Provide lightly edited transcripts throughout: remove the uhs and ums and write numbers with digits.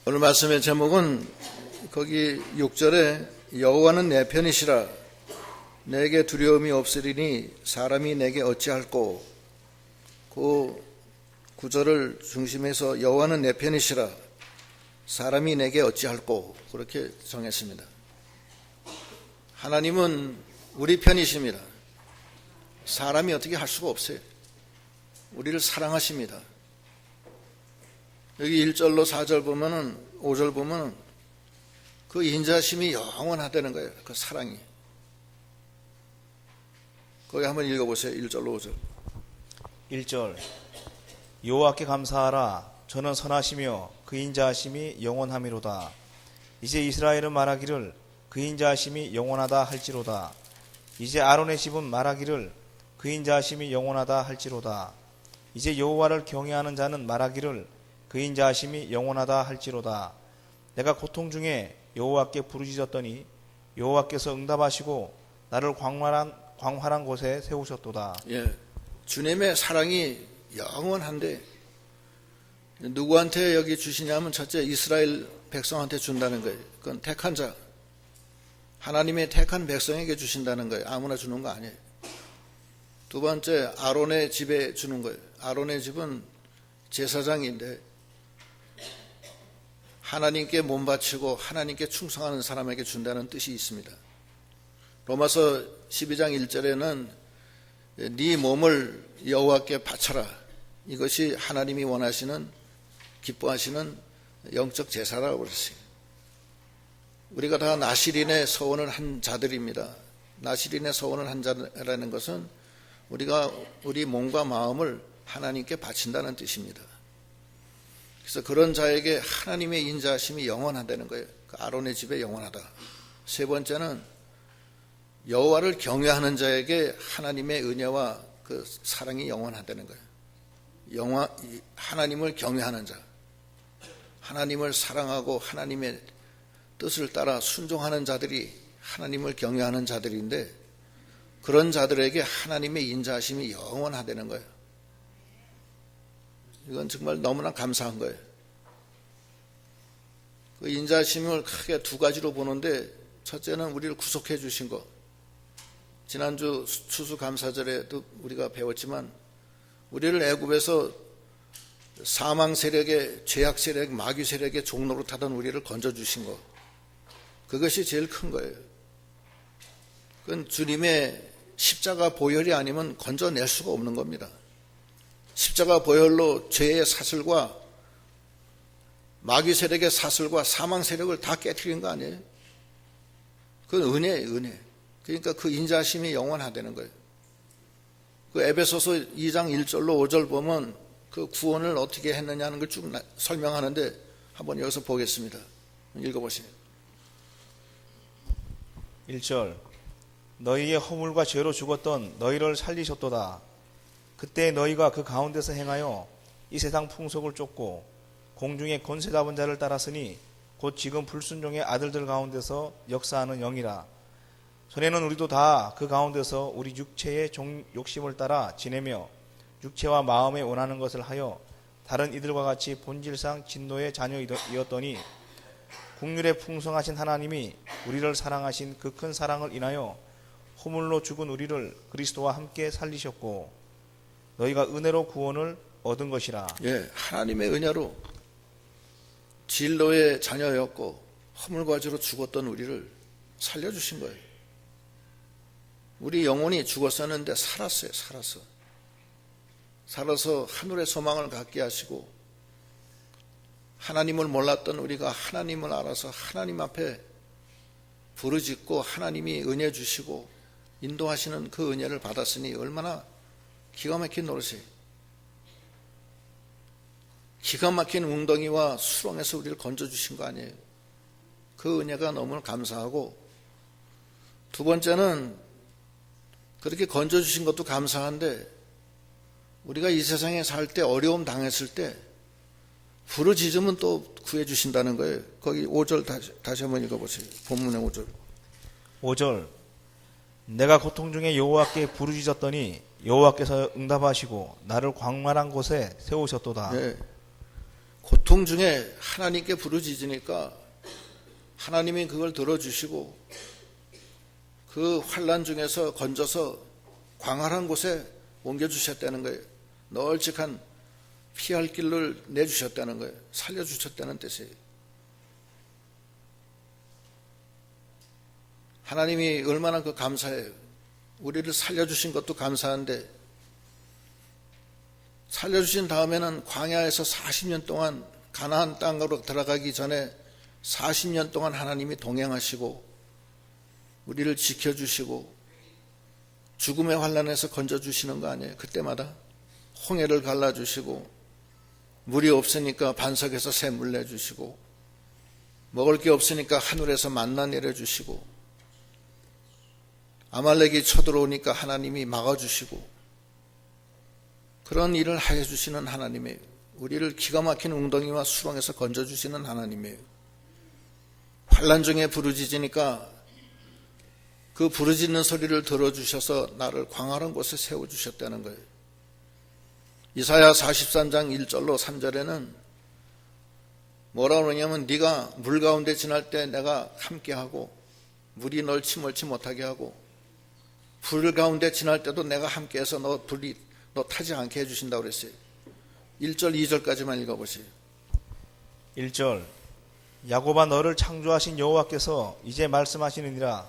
오늘 말씀의 제목은 거기 6절에 여호와는 내 편이시라 내게 두려움이 없으리니 사람이 내게 어찌할꼬. 그 구절을 중심해서 여호와는 내 편이시라 사람이 내게 어찌할꼬 그렇게 정했습니다. 하나님은 우리 편이십니다. 사람이 어떻게 할 수가 없어요. 우리를 사랑하십니다. 여기 1절로 4절 보면은 5절 보면은 그 인자심이 영원하다는 거예요. 그 사랑이. 거기 한번 읽어보세요. 1절로 5절. 1절 여호와께 감사하라. 저는 선하시며 그 인자하심이 영원함이로다. 이제 이스라엘은 말하기를 그 인자하심이 영원하다 할지로다. 이제 아론의 집은 말하기를 그 인자하심이 영원하다 할지로다. 이제 여호와를 경외하는 자는 말하기를 그 인자하심이 영원하다 할지로다. 내가 고통 중에 여호와께 부르짖었더니 여호와께서 응답하시고 나를 광활한 곳에 세우셨도다. 예, 주님의 사랑이 영원한데 누구한테 여기 주시냐면 첫째 이스라엘 백성한테 준다는 거예요. 그건 택한 자, 하나님의 택한 백성에게 주신다는 거예요. 아무나 주는 거 아니에요. 두 번째 아론의 집에 주는 거예요. 아론의 집은 제사장인데 하나님께 몸 바치고 하나님께 충성하는 사람에게 준다는 뜻이 있습니다. 로마서 12장 1절에는 네 몸을 여호와께 바쳐라. 이것이 하나님이 원하시는 기뻐하시는 영적 제사라고 그랬어요. 우리가 다 나실인의 서원을 한 자들입니다. 나실인의 서원을 한 자라는 것은 우리가 우리 몸과 마음을 하나님께 바친다는 뜻입니다. 그래서 그런 자에게 하나님의 인자하심이 영원하다는 거예요. 그 아론의 집에 영원하다. 세 번째는 여호와를 경외하는 자에게 하나님의 은혜와 그 사랑이 영원하다는 거예요. 하나님을 경외하는 자, 하나님을 사랑하고 하나님의 뜻을 따라 순종하는 자들이 하나님을 경외하는 자들인데 그런 자들에게 하나님의 인자하심이 영원하다는 거예요. 이건 정말 너무나 감사한 거예요. 그 인자심을 크게 두 가지로 보는데 첫째는 우리를 구속해 주신 것. 지난주 추수감사절에도 우리가 배웠지만 우리를 애굽에서 사망 세력의 죄악 세력, 마귀 세력의 종로로 타던 우리를 건져 주신 것. 그것이 제일 큰 거예요. 그건 주님의 십자가 보혈이 아니면 건져낼 수가 없는 겁니다. 십자가 보혈로 죄의 사슬과 마귀 세력의 사슬과 사망 세력을 다 깨트린 거 아니에요? 그건 은혜예요, 은혜. 그러니까 그 인자심이 영원하다는 거예요. 그 에베소서 2장 1절로 5절 보면 그 구원을 어떻게 했느냐는 걸 쭉 설명하는데 한번 여기서 보겠습니다. 읽어보세요. 1절 너희의 허물과 죄로 죽었던 너희를 살리셨도다. 그때 너희가 그 가운데서 행하여 이 세상 풍속을 쫓고 공중의 권세 잡은 자를 따랐으니 곧 지금 불순종의 아들들 가운데서 역사하는 영이라. 전에는 우리도 다 그 가운데서 우리 육체의 욕심을 따라 지내며 육체와 마음에 원하는 것을 하여 다른 이들과 같이 본질상 진노의 자녀이었더니 국률에 풍성하신 하나님이 우리를 사랑하신 그 큰 사랑을 인하여 허물로 죽은 우리를 그리스도와 함께 살리셨고 너희가 은혜로 구원을 얻은 것이라. 예, 하나님의 은혜로 진노의 자녀였고 허물과 죄로 죽었던 우리를 살려주신 거예요. 우리 영혼이 죽었었는데 살았어요. 살아서 하늘의 소망을 갖게 하시고 하나님을 몰랐던 우리가 하나님을 알아서 하나님 앞에 부르짖고 하나님이 은혜 주시고 인도하시는 그 은혜를 받았으니 얼마나 기가 막힌 노릇이에요. 기가 막힌 웅덩이와 수렁에서 우리를 건져주신 거 아니에요. 그 은혜가 너무 감사하고 두 번째는 그렇게 건져주신 것도 감사한데 우리가 이 세상에 살 때 어려움 당했을 때 부르짖으면 또 구해주신다는 거예요. 거기 5절 다시 한번 읽어보세요. 본문의 5절. 5절 내가 고통 중에 여호와께 부르짖었더니 여호와께서 응답하시고 나를 광활한 곳에 세우셨도다. 네. 고통 중에 하나님께 부르짖으니까 하나님이 그걸 들어주시고 그 환난 중에서 건져서 광활한 곳에 옮겨주셨다는 거예요. 널찍한 피할 길을 내주셨다는 거예요. 살려주셨다는 뜻이에요. 하나님이 얼마나 그 감사해요. 우리를 살려주신 것도 감사한데 살려주신 다음에는 광야에서 40년 동안 가나안 땅으로 들어가기 전에 40년 동안 하나님이 동행하시고 우리를 지켜주시고 죽음의 환난에서 건져주시는 거 아니에요. 그때마다 홍해를 갈라주시고 물이 없으니까 반석에서 샘물 내주시고 먹을 게 없으니까 하늘에서 만나 내려주시고 아말렉이 쳐들어오니까 하나님이 막아주시고 그런 일을 하여 주시는 하나님이에요. 우리를 기가 막힌 웅덩이와 수렁에서 건져주시는 하나님이에요. 환난 중에 부르짖으니까 그 부르짖는 소리를 들어주셔서 나를 광활한 곳에 세워주셨다는 거예요. 이사야 43장 1절로 3절에는 뭐라고 그러냐면 네가 물 가운데 지날 때 내가 함께하고 물이 널 침몰치 못하게 하고 불 가운데 지날 때도 내가 함께해서 너 타지 않게 해주신다고 그랬어요. 1절 2절까지만 읽어보세요. 1절 야곱아 너를 창조하신 여호와께서 이제 말씀하시느니라.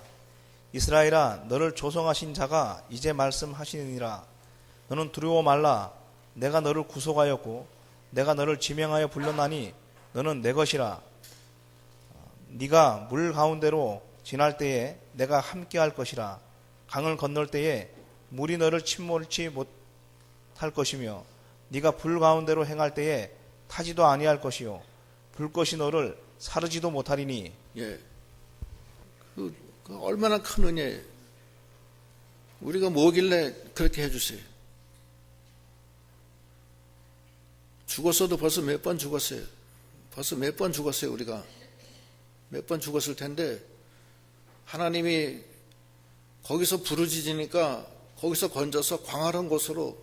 이스라엘아 너를 조성하신 자가 이제 말씀하시느니라. 너는 두려워 말라. 내가 너를 구속하였고 내가 너를 지명하여 불렀나니 너는 내 것이라. 네가 물 가운데로 지날 때에 내가 함께할 것이라. 강을 건널 때에 물이 너를 침몰치 못할 것이며 네가 불 가운데로 행할 때에 타지도 아니할 것이요 불꽃이 너를 사르지도 못하리니. 예, 그 얼마나 큰 은혜예요. 우리가 뭐길래 그렇게 해주세요. 죽었어도 벌써 몇 번 죽었어요. 벌써 몇 번 죽었어요. 우리가 몇 번 죽었을 텐데 하나님이 거기서 부르짖으니까 거기서 건져서 광활한 곳으로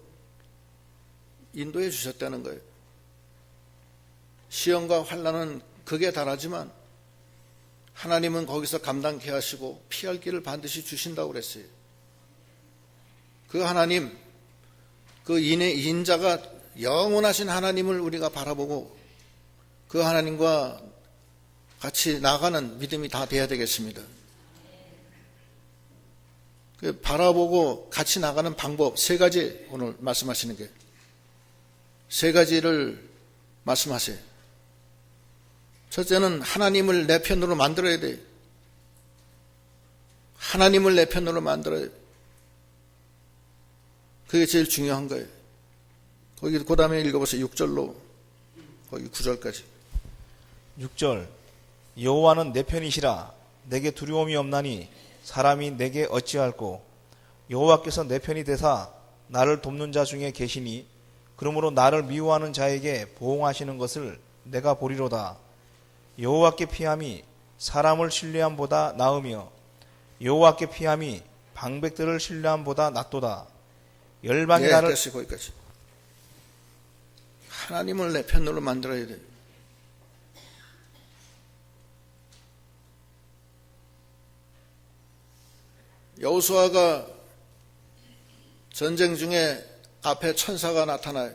인도해 주셨다는 거예요. 시험과 환난은 극에 달하지만 하나님은 거기서 감당케 하시고 피할 길을 반드시 주신다고 그랬어요. 그 하나님, 그 인자가 영원하신 하나님을 우리가 바라보고 그 하나님과 같이 나가는 믿음이 다 돼야 되겠습니다. 그 바라보고 같이 나가는 방법 세 가지 오늘 말씀하시는 게 세 가지를 말씀하세요. 첫째는 하나님을 내 편으로 만들어야 돼요. 하나님을 내 편으로 만들어야 돼요. 그게 제일 중요한 거예요. 거기 그 다음에 읽어보세요. 6절로 거기 9절까지. 6절 여호와는 내 편이시라. 내게 두려움이 없나니 사람이 내게 어찌할꼬. 여호와께서 내 편이 되사 나를 돕는 자 중에 계시니 그러므로 나를 미워하는 자에게 보응하시는 것을 내가 보리로다. 여호와께 피함이 사람을 신뢰함보다 나으며 여호와께 피함이 방백들을 신뢰함보다 낫도다. 열방이 나를 됐어요. 거기까지. 하나님을 내 편으로 만들어야 돼요. 여호수아가 전쟁 중에 앞에 천사가 나타나요.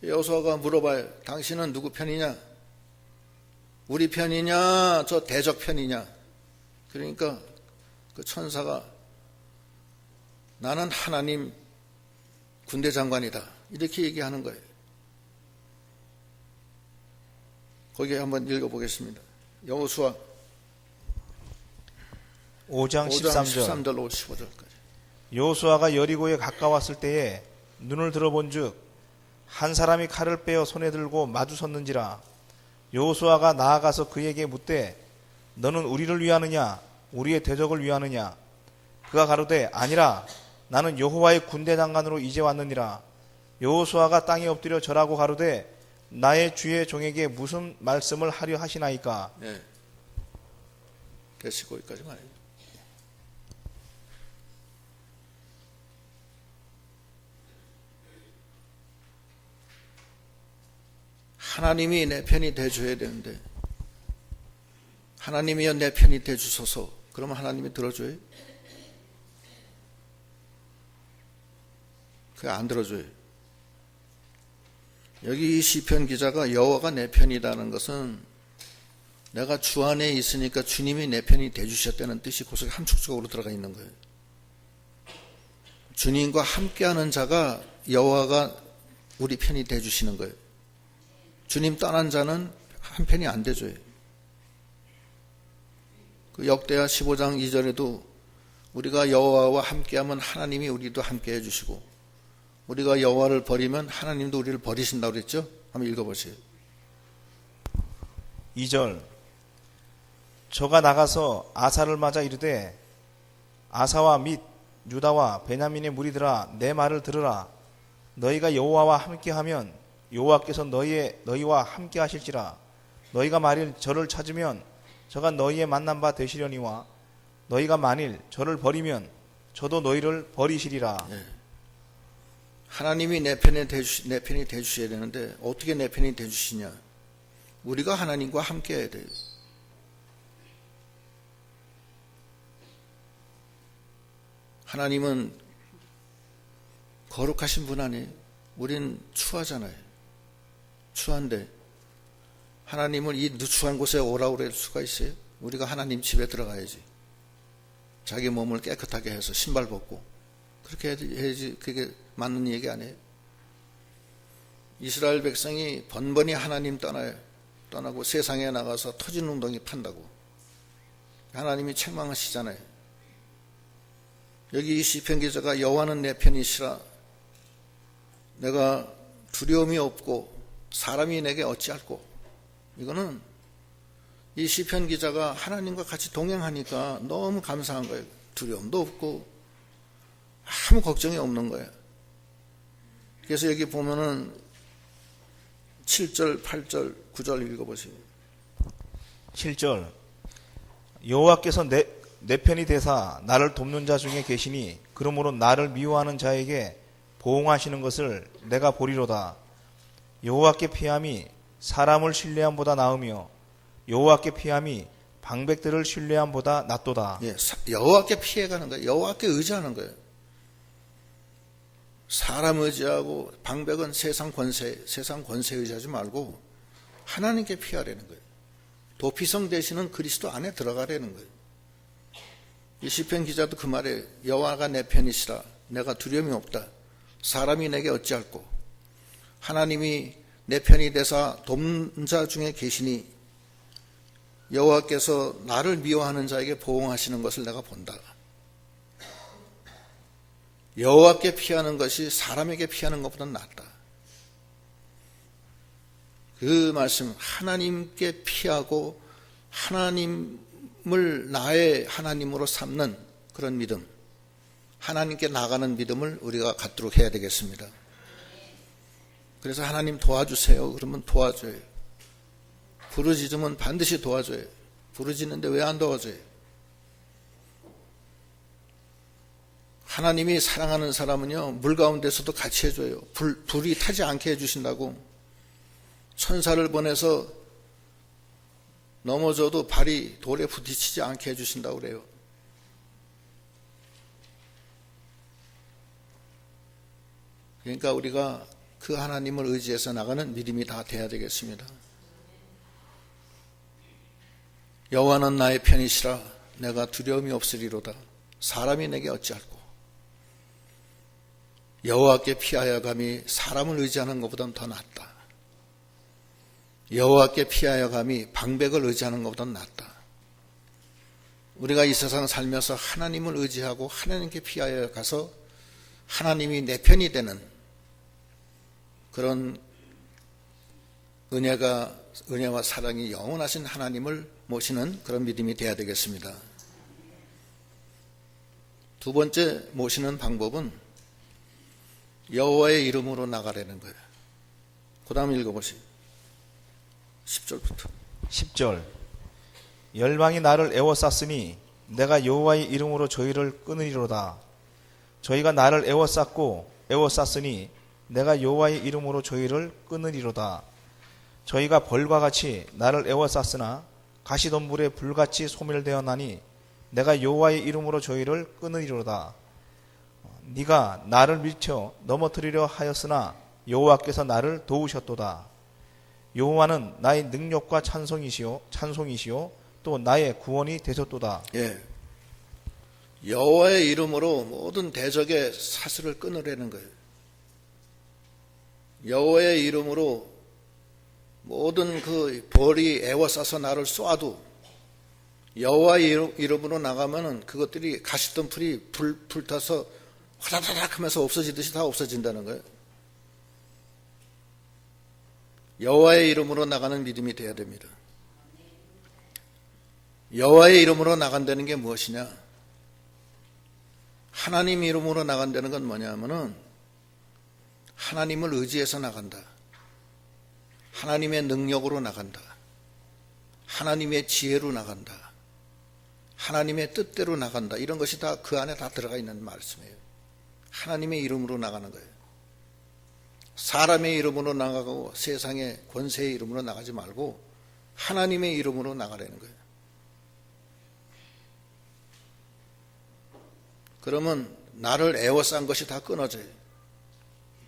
여호수아가 물어봐요. 당신은 누구 편이냐? 우리 편이냐? 저 대적 편이냐? 그러니까 그 천사가 나는 하나님 군대 장관이다. 이렇게 얘기하는 거예요. 거기 한번 읽어보겠습니다. 여호수아 5장 13절 13절로 15절까지. 여호수아가 여리고에 가까웠을 때에 눈을 들어본즉 한 사람이 칼을 빼어 손에 들고 마주 섰는지라. 여호수아가 나아가서 그에게 묻되 너는 우리를 위하느냐 우리의 대적을 위하느냐. 그가 가로되 아니라 나는 여호와의 군대 장관으로 이제 왔느니라. 여호수아가 땅에 엎드려 절하고 가로되 나의 주의 종에게 무슨 말씀을 하려 하시나이까. 네. 됐어. 거기까지만 해요. 하나님이 내 편이 돼줘야 되는데, 하나님이여 내 편이 돼주소서. 그러면 하나님이 들어줘요? 그게 안 들어줘요. 여기 이 시편 기자가 여호와가 내 편이라는 것은 내가 주 안에 있으니까 주님이 내 편이 돼주셨다는 뜻이 고스란히 함축적으로 들어가 있는 거예요. 주님과 함께하는 자가 여호와가 우리 편이 돼주시는 거예요. 주님 떠난 자는 한 편이 안 돼줘요. 그 역대하 15장 2절에도 우리가 여호와와 함께하면 하나님이 우리도 함께 해주시고, 우리가 여호와를 버리면 하나님도 우리를 버리신다고 그랬죠? 한번 읽어보세요. 2절. 저가 나가서 아사를 맞아 이르되, 아사와 및 유다와 베냐민의 무리들아, 내 말을 들으라. 너희가 여호와와 함께하면 여호와께서 너희와 함께하실지라. 너희가 만일 저를 찾으면 저가 너희의 만난 바 되시려니와, 너희가 만일 저를 버리면 저도 너희를 버리시리라. 네. 하나님이 내 편이 돼주셔야 되는데 어떻게 내 편이 돼주시냐? 우리가 하나님과 함께 해야 돼요. 하나님은 거룩하신 분 아니에요. 우린 추하잖아요. 추한데 하나님을 이 누추한 곳에 오라고 그럴 수가 있어요? 우리가 하나님 집에 들어가야지. 자기 몸을 깨끗하게 해서 신발 벗고 그렇게 해야지. 그게 맞는 얘기 아니에요. 이스라엘 백성이 번번이 하나님 떠나고 세상에 나가서 터진 웅덩이 판다고 하나님이 책망하시잖아요. 여기 이 시편 기자가 여호와는 내 편이시라, 내가 두려움이 없고 사람이 내게 어찌할꼬. 이거는 이 시편 기자가 하나님과 같이 동행하니까 너무 감사한 거예요. 두려움도 없고 아무 걱정이 없는 거예요. 그래서 여기 보면은 7절, 8절, 9절 읽어보세요. 7절. 여호와께서 내 편이 되사 나를 돕는 자 중에 계시니 그러므로 나를 미워하는 자에게 보응하시는 것을 내가 보리로다. 여호와께 피함이 사람을 신뢰함보다 나으며 여호와께 피함이 방백들을 신뢰함보다 낫도다. 예, 여호와께 피해가는 거예요. 여호와께 의지하는 거예요. 사람 의지하고 방백은 세상 권세 의지하지 말고 하나님께 피하라는 거예요. 도피성 되시는 그리스도 안에 들어가라는 거예요. 이 시편 기자도 그 말에 여호와가 내 편이시라, 내가 두려움이 없다. 사람이 내게 어찌할꼬. 하나님이 내 편이 되사 돕는 자 중에 계시니 여호와께서 나를 미워하는 자에게 보응하시는 것을 내가 본다. 여호와께 피하는 것이 사람에게 피하는 것보다 낫다. 그 말씀, 하나님께 피하고 하나님을 나의 하나님으로 삼는 그런 믿음, 하나님께 나가는 믿음을 우리가 갖도록 해야 되겠습니다. 그래서 하나님 도와주세요. 그러면 도와줘요. 부르짖으면 반드시 도와줘요. 부르짖는데 왜 안 도와줘요? 하나님이 사랑하는 사람은요, 물 가운데서도 같이 해줘요. 불이 타지 않게 해주신다고. 천사를 보내서 넘어져도 발이 돌에 부딪히지 않게 해주신다고 그래요. 그러니까 우리가 그 하나님을 의지해서 나가는 믿음이 다 돼야 되겠습니다. 여호와는 나의 편이시라, 내가 두려움이 없으리로다. 사람이 내게 어찌할꼬. 여호와께 피하여 감히 사람을 의지하는 것보다는 더 낫다. 여호와께 피하여 감히 방백을 의지하는 것보다는 낫다. 우리가 이 세상 살면서 하나님을 의지하고 하나님께 피하여 가서 하나님이 내 편이 되는 그런 은혜와 사랑이 영원하신 하나님을 모시는 그런 믿음이 되어야 되겠습니다. 두 번째 모시는 방법은 여호와의 이름으로 나가라는 거예요. 그 다음 읽어보세요. 10절부터. 10절. 열방이 나를 애워쌌으니 내가 여호와의 이름으로 저희를 끊으리로다. 저희가 나를 애워쌌으니 내가 여호와의 이름으로 저희를 끊으리로다. 저희가 벌과 같이 나를 에워쌌으나 가시덤불에 불같이 소멸되었나니 내가 여호와의 이름으로 저희를 끊으리로다. 네가 나를 밀쳐 넘어뜨리려 하였으나 여호와께서 나를 도우셨도다. 여호와는 나의 능력과 찬송이시요 또 나의 구원이 되셨도다. 예. 여호와의 이름으로 모든 대적의 사슬을 끊으려는 거예요. 여호와의 이름으로 모든 그 벌이 애워싸서 나를 쏴도 여호와의 이름으로 나가면은 그것들이 가시덤불이 불타서 화다다닥 하면서 없어지듯이 다 없어진다는 거예요. 여호와의 이름으로 나가는 믿음이 돼야 됩니다. 여호와의 이름으로 나간다는 게 무엇이냐? 하나님 이름으로 나간다는 건 뭐냐면은 하나님을 의지해서 나간다. 하나님의 능력으로 나간다. 하나님의 지혜로 나간다. 하나님의 뜻대로 나간다. 이런 것이 다 그 안에 다 들어가 있는 말씀이에요. 하나님의 이름으로 나가는 거예요. 사람의 이름으로 나가고 세상의 권세의 이름으로 나가지 말고 하나님의 이름으로 나가라는 거예요. 그러면 나를 애워싼 것이 다 끊어져요.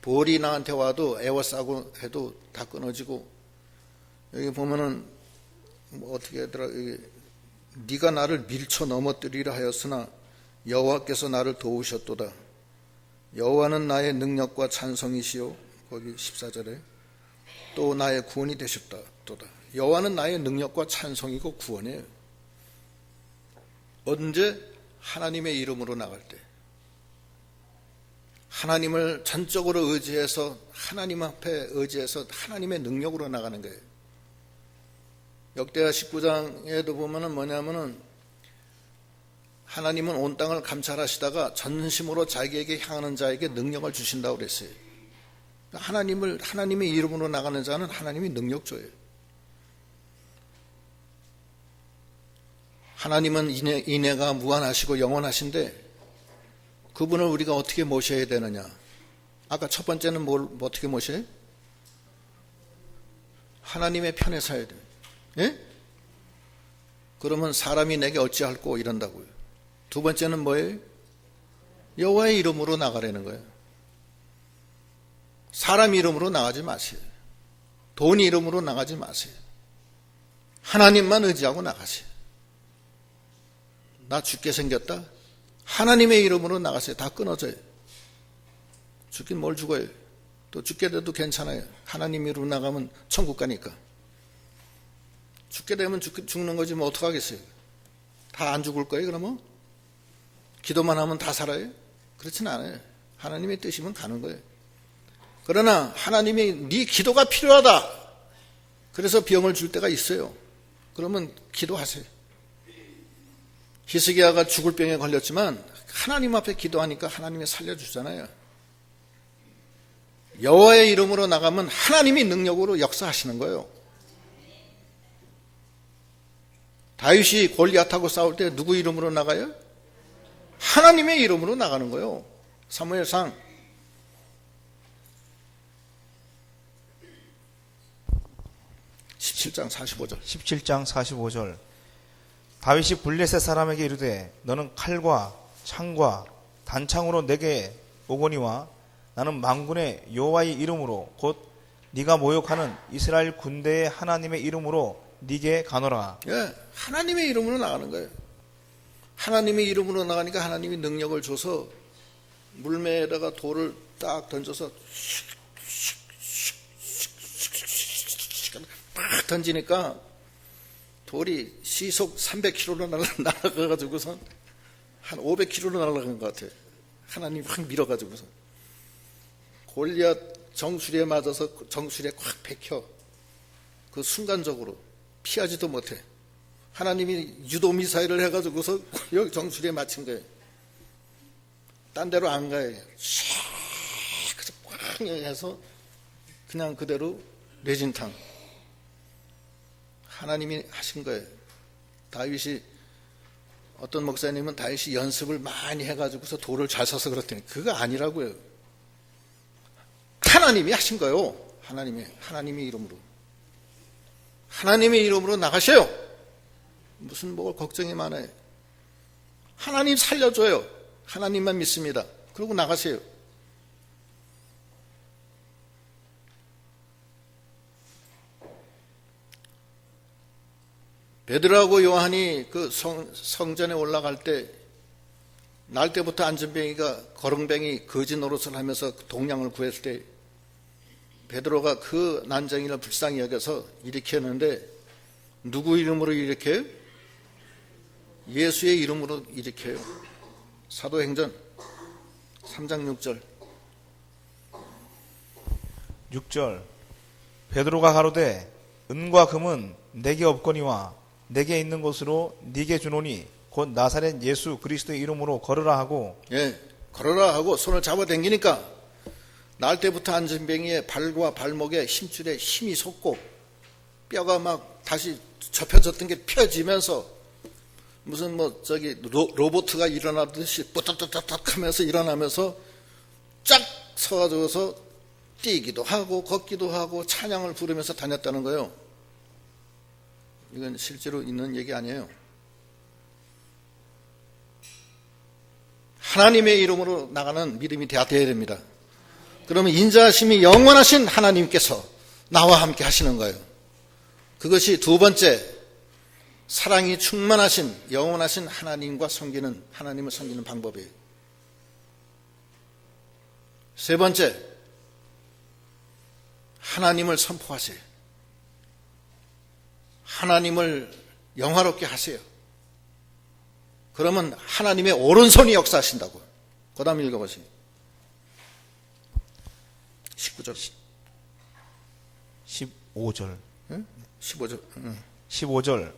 벌이 나한테 와도 애워싸고 해도 다 끊어지고, 여기 보면은 뭐 어떻게 하더라, 네가 나를 밀쳐 넘어뜨리려 하였으나 여호와께서 나를 도우셨도다. 여호와는 나의 능력과 찬송이시요, 거기 14절에 또 나의 구원이 되셨도다. 여호와는 나의 능력과 찬송이고 구원이에요. 언제? 하나님의 이름으로 나갈 때, 하나님을 전적으로 의지해서 하나님 앞에 의지해서 하나님의 능력으로 나가는 거예요. 역대하 19장에도 보면은 뭐냐면은 하나님은 온 땅을 감찰하시다가 전심으로 자기에게 향하는 자에게 능력을 주신다고 그랬어요. 하나님의 이름으로 나가는 자는 하나님이 능력 줘요. 하나님은 인애가 무한하시고 영원하신데 그분을 우리가 어떻게 모셔야 되느냐? 아까 첫 번째는 뭘 어떻게 모셔요? 하나님의 편에 서야 돼요. 예? 그러면 사람이 내게 어찌할꼬 이런다고요. 두 번째는 뭐예요? 여호와의 이름으로 나가라는 거예요. 사람 이름으로 나가지 마세요. 돈 이름으로 나가지 마세요. 하나님만 의지하고 나가세요. 나 죽게 생겼다? 하나님의 이름으로 나가세요. 다 끊어져요. 죽긴 뭘 죽어요. 또 죽게 돼도 괜찮아요. 하나님 이름으로 나가면 천국 가니까. 죽게 되면 죽는 거지 뭐 어떡하겠어요. 다 안 죽을 거예요 그러면? 기도만 하면 다 살아요? 그렇진 않아요. 하나님의 뜻이면 가는 거예요. 그러나 하나님이 네 기도가 필요하다. 그래서 병을 줄 때가 있어요. 그러면 기도하세요. 히스기야가 죽을 병에 걸렸지만 하나님 앞에 기도하니까 하나님이 살려주잖아요. 여호와의 이름으로 나가면 하나님이 능력으로 역사하시는 거예요. 다윗이 골리앗하고 싸울 때 누구 이름으로 나가요? 하나님의 이름으로 나가는 거예요. 사무엘상 17장 45절. 17장 45절. 다윗이 블레셋 사람에게 이르되 너는 칼과 창과 단창으로 내게 오거니와 나는 만군의 여호와의 이름으로 곧 네가 모욕하는 이스라엘 군대의 하나님의 이름으로 네게 가노라. 예, 하나님의 이름으로 나가는 거예요. 하나님의 이름으로 나가니까 하나님이 능력을 줘서 물매에다가 돌을 딱 던져서 막 던지니까 돌이 시속 300km로 날아가가지고서 한 500km로 날아간 것 같아요. 하나님이 확 밀어가지고서 골리앗 정수리에 맞아서 정수리에 콱 박혀. 그 순간적으로 피하지도 못해. 하나님이 유도 미사일을 해가지고서 여기 정수리에 맞힌 거예요. 딴 데로 안 가요. 그래서 꽉 해서 그냥 그대로 뇌진탕. 하나님이 하신 거예요. 다윗이 어떤 목사님은 다윗이 연습을 많이 해가지고서 돌을 잘 서서 그렇더니 그거 아니라고요. 하나님이 하신 거예요. 하나님의 이름으로. 하나님의 이름으로 나가세요. 무슨 뭘 걱정이 많아요. 하나님 살려줘요. 하나님만 믿습니다. 그러고 나가세요. 베드로하고 요한이 그 성전에 올라갈 때, 날 때부터 안전뱅이가, 거렁뱅이 거짓 노릇을 하면서 동량을 구했을 때 베드로가 그 난쟁이를 불쌍히 여겨서 일으켰는데, 누구 이름으로 일으켜요? 예수의 이름으로 일으켜요. 사도행전 3장 6절. 6절. 베드로가 가로되 은과 금은 내게 없거니와 내게 있는 것으로 네게 주노니 곧 나사렛 예수 그리스도의 이름으로 걸으라 하고, 예, 걸어라 하고 손을 잡아당기니까 날 때부터 안전뱅이의 발과 발목에 힘줄에 힘이 솟고 뼈가 막 다시 접혀졌던 게 펴지면서 무슨 로보트가 일어나듯이 뿌딱뿌딱 하면서 일어나면서 쫙 서가지고서 뛰기도 하고 걷기도 하고 찬양을 부르면서 다녔다는 거예요. 이건 실제로 있는 얘기 아니에요. 하나님의 이름으로 나가는 믿음이 되어야 됩니다. 그러면 인자하심이 영원하신 하나님께서 나와 함께 하시는 거예요. 그것이 두 번째, 사랑이 충만하신 영원하신 하나님을 섬기는 방법이에요. 세 번째, 하나님을 선포하세요. 하나님을 영화롭게 하세요. 그러면 하나님의 오른손이 역사하신다고. 그 다음 읽어보세요. 19절. 15절. 15절. 15절.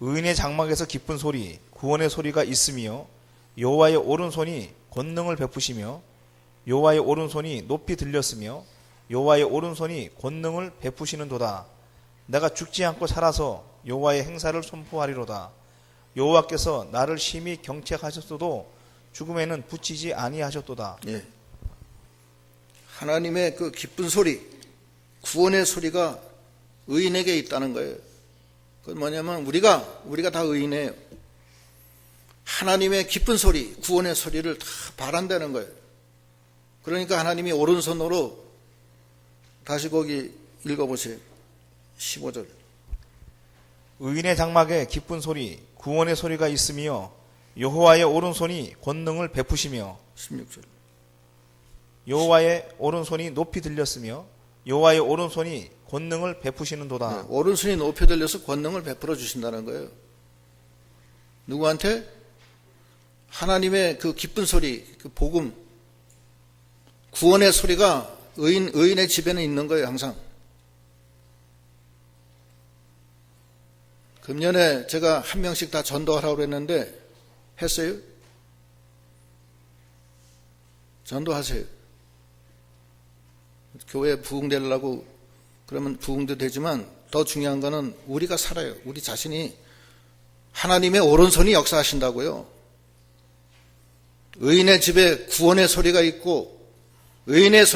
의인의 장막에서 기쁜 소리, 구원의 소리가 있으며 여호와의 오른손이 권능을 베푸시며 여호와의 오른손이 높이 들렸으며 여호와의 오른손이 권능을 베푸시는도다. 내가 죽지 않고 살아서 여호와의 행사를 선포하리로다. 여호와께서 나를 심히 경책하셨어도 죽음에는 붙이지 아니하셨도다. 예. 하나님의 그 기쁜 소리, 구원의 소리가 의인에게 있다는 거예요. 그건 뭐냐면 우리가 다 의인이에요. 하나님의 기쁜 소리, 구원의 소리를 다 바란다는 거예요. 그러니까 하나님이 오른손으로, 다시 거기 읽어보세요. 15절. 의인의 장막에 기쁜 소리, 구원의 소리가 있으며 여호와의 오른손이 권능을 베푸시며 16절. 여호와의 오른손이 높이 들렸으며 여호와의 오른손이 권능을 베푸시는도다. 네, 오른손이 높이 들려서 권능을 베풀어 주신다는 거예요. 누구한테? 하나님의 그 기쁜 소리, 그 복음, 구원의 소리가 의인의 집에는 있는 거예요, 항상. 금년에 제가 한 명씩 다 전도하라고 그랬는데 했어요? 전도하세요. 교회 부흥되려고 그러면 부흥도 되지만 더 중요한 거는 우리가 살아요. 우리 자신이 하나님의 오른손이 역사하신다고요. 의인의 집에 구원의 소리가 있고 의인의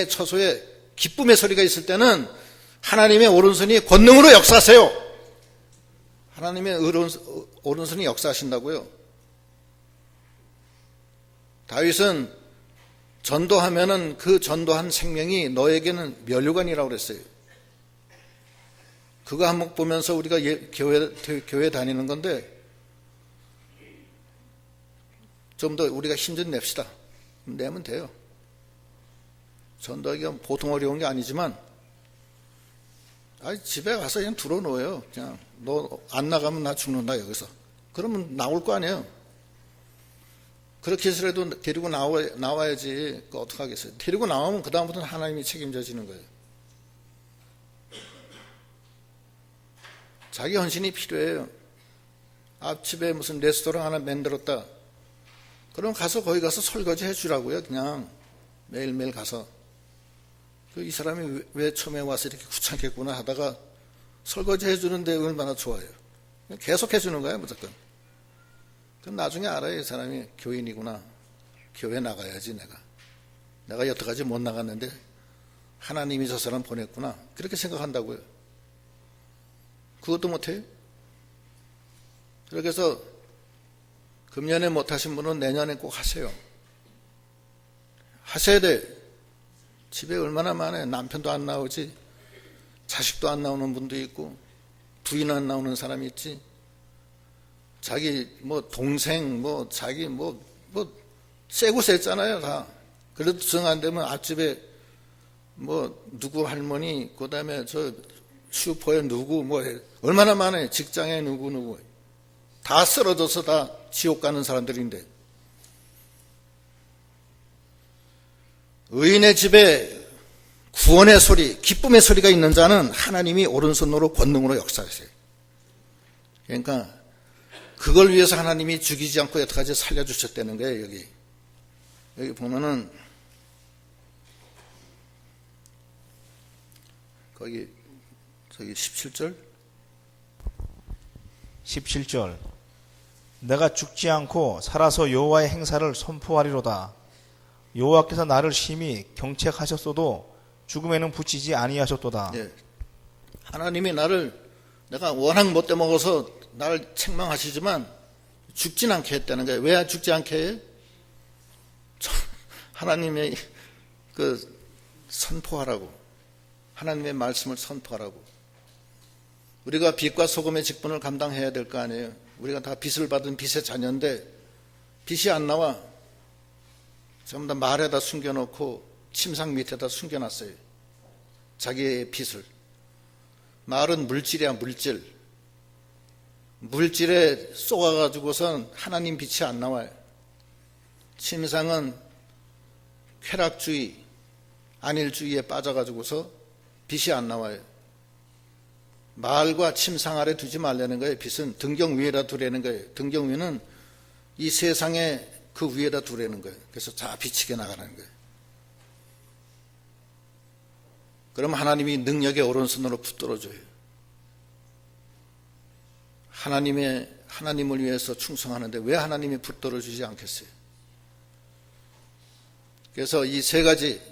처소에 기쁨의 소리가 있을 때는 하나님의 오른손이 권능으로 역사하세요. 하나님의 오른손이 역사하신다고요. 다윗은 전도하면은 그 전도한 생명이 너에게는 면류관이라고 그랬어요. 그거 한번 보면서 우리가 교회 다니는 건데 좀 더 우리가 힘 좀 냅시다. 내면 돼요. 전도하기가 보통 어려운 게 아니지만 집에 가서 그냥 들어놓아요. 그냥 너 안 나가면 나 죽는다 여기서. 그러면 나올 거 아니에요. 그렇게 해서라도 데리고 나와야지. 어떡하겠어요. 데리고 나오면 그 다음부터는 하나님이 책임져지는 거예요. 자기 헌신이 필요해요. 앞집에 무슨 레스토랑 하나 만들었다. 그럼 거기 가서 설거지 해주라고요. 그냥 매일매일 가서. 이 사람이 왜 처음에 와서 이렇게 귀찮겠구나 하다가 설거지 해주는데 얼마나 좋아요. 계속 해주는 거예요, 무조건. 그럼 나중에 알아요. 이 사람이 교인이구나. 교회 나가야지 내가 여태까지 못 나갔는데 하나님이 저 사람 보냈구나. 그렇게 생각한다고요. 그것도 못해요. 그래서 금년에 못하신 분은 내년에 꼭 하세요. 하셔야 돼. 집에 얼마나 많아요. 남편도 안 나오지, 자식도 안 나오는 분도 있고, 부인 안 나오는 사람이 있지, 자기 동생 자기 쎄고 쎄잖아요 다. 그래도 정 안 되면 앞집에 누구 할머니, 그 다음에 저 슈퍼에 누구 얼마나 많아요. 직장에 누구 다 쓰러져서 다 지옥 가는 사람들인데, 의인의 집에 구원의 소리, 기쁨의 소리가 있는 자는 하나님이 오른손으로 권능으로 역사하세요. 그러니까 그걸 위해서 하나님이 죽이지 않고 여태까지 살려주셨다는 거예요. 여기 보면은 저기 17절 17절 내가 죽지 않고 살아서 여호와의 행사를 선포하리로다. 여호와께서 나를 심히 경책하셨어도 죽음에는 붙이지 아니하셨도다. 예. 하나님이 내가 워낙 못돼 먹어서 나를 책망하시지만 죽진 않게 했다는 거예요. 왜 죽지 않게 해요? 하나님의 선포하라고, 하나님의 말씀을 선포하라고. 우리가 빛과 소금의 직분을 감당해야 될 거 아니에요. 우리가 다 빚을 받은 빚의 자녀인데 빚이 안 나와. 전부 다 말에다 숨겨놓고 침상 밑에다 숨겨놨어요. 자기의 빚을. 말은 물질이야, 물질. 물질에 쏘아가지고선 하나님 빛이 안 나와요. 침상은 쾌락주의, 안일주의에 빠져가지고서 빛이 안 나와요. 말과 침상 아래 두지 말라는 거예요. 빛은 등경 위에다 두라는 거예요. 등경 위는 이 세상에 그 위에다 두라는 거예요. 그래서 다 비치게 나가는 거예요. 그럼 하나님이 능력의 오른손으로 붙들어줘요. 하나님을 위해서 충성하는데 왜 하나님이 붙들어주지 않겠어요? 그래서 이 세 가지,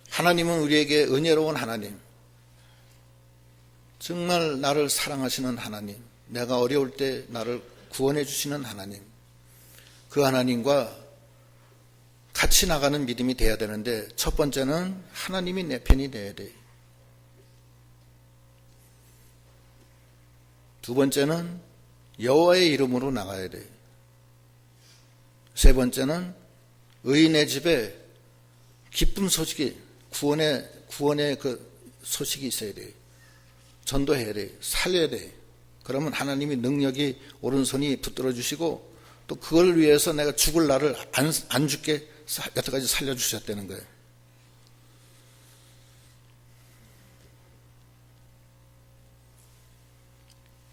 하나님은 우리에게 은혜로운 하나님, 정말 나를 사랑하시는 하나님, 내가 어려울 때 나를 구원해 주시는 하나님, 그 하나님과 같이 나가는 믿음이 돼야 되는데, 첫 번째는 하나님이 내 편이 돼야 돼. 두 번째는 여호와의 이름으로 나가야 돼. 세 번째는 의인의 집에 기쁨 소식이, 구원의 그 소식이 있어야 돼. 전도해야 돼. 살려야 돼. 그러면 하나님이 능력이 오른손이 붙들어 주시고, 또 그걸 위해서 내가 죽을 날을 안 죽게 여태까지 살려주셨다는 거예요.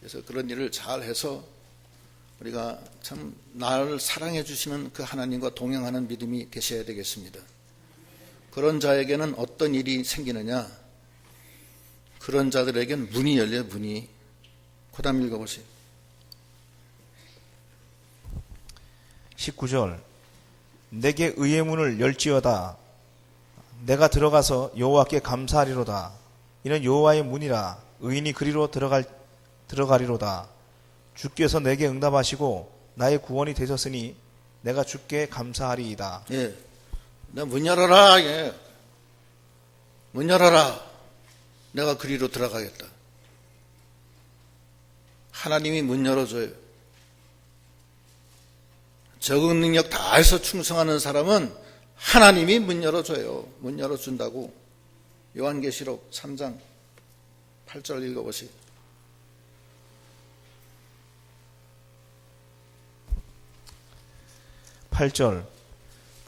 그래서 그런 일을 잘 해서 우리가 참 나를 사랑해 주시는 그 하나님과 동행하는 믿음이 되셔야 되겠습니다. 그런 자에게는 어떤 일이 생기느냐? 그런 자들에게는 문이 열려요. 문이. 그 다음 읽어보세요. 19절 내게 의의 문을 열지어다. 내가 들어가서 여호와께 감사하리로다. 이는 여호와의 문이라. 의인이 그리로 들어가리로다. 주께서 내게 응답하시고 나의 구원이 되셨으니 내가 주께 감사하리이다. 예, 내가 문 열어라. 예. 문 열어라. 내가 그리로 들어가겠다. 하나님이 문 열어줘요. 적응 능력 다 해서 충성하는 사람은 하나님이 문 열어줘요. 문 열어준다고. 요한계시록 3장 8절 읽어보세요.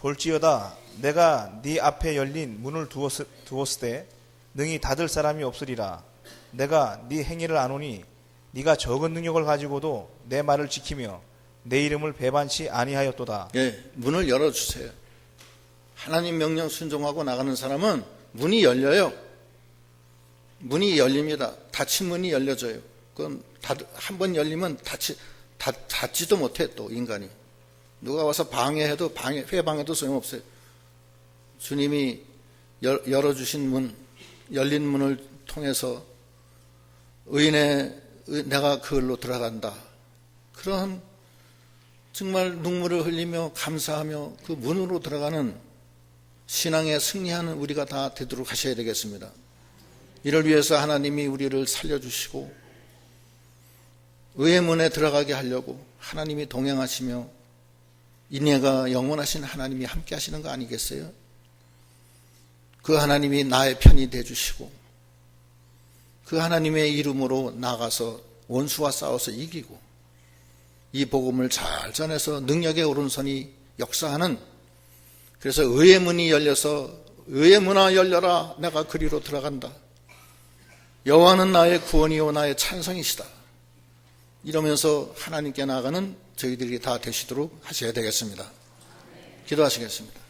볼지어다 내가 네 앞에 열린 문을 두었을 때 능히 닫을 사람이 없으리라. 내가 네 행위를 아노니 네가 적은 능력을 가지고도 내 말을 지키며 내 이름을 배반치 아니하였도다. 예, 문을 열어주세요. 하나님 명령 순종하고 나가는 사람은 문이 열려요. 문이 열립니다. 닫힌 문이 열려져요. 그건 한 번 열리면 닫지도 못해. 또 인간이 누가 와서 방해해도 회방해도 소용없어요. 주님이 열어주신 문, 열린 문을 통해서 의인의 내가 그걸로 들어간다. 그런 정말 눈물을 흘리며 감사하며 그 문으로 들어가는 신앙에 승리하는 우리가 다 되도록 하셔야 되겠습니다. 이를 위해서 하나님이 우리를 살려주시고 의의 문에 들어가게 하려고 하나님이 동행하시며 인내가 영원하신 하나님이 함께 하시는 거 아니겠어요? 그 하나님이 나의 편이 되주시고 그 하나님의 이름으로 나가서 원수와 싸워서 이기고 이 복음을 잘 전해서 능력의 오른손이 역사하는, 그래서 의의 문이 열려서 의의 문아 열려라, 내가 그리로 들어간다, 여호와는 나의 구원이요 나의 찬성이시다, 이러면서 하나님께 나아가는 저희들이 다 되시도록 하셔야 되겠습니다. 기도하시겠습니다.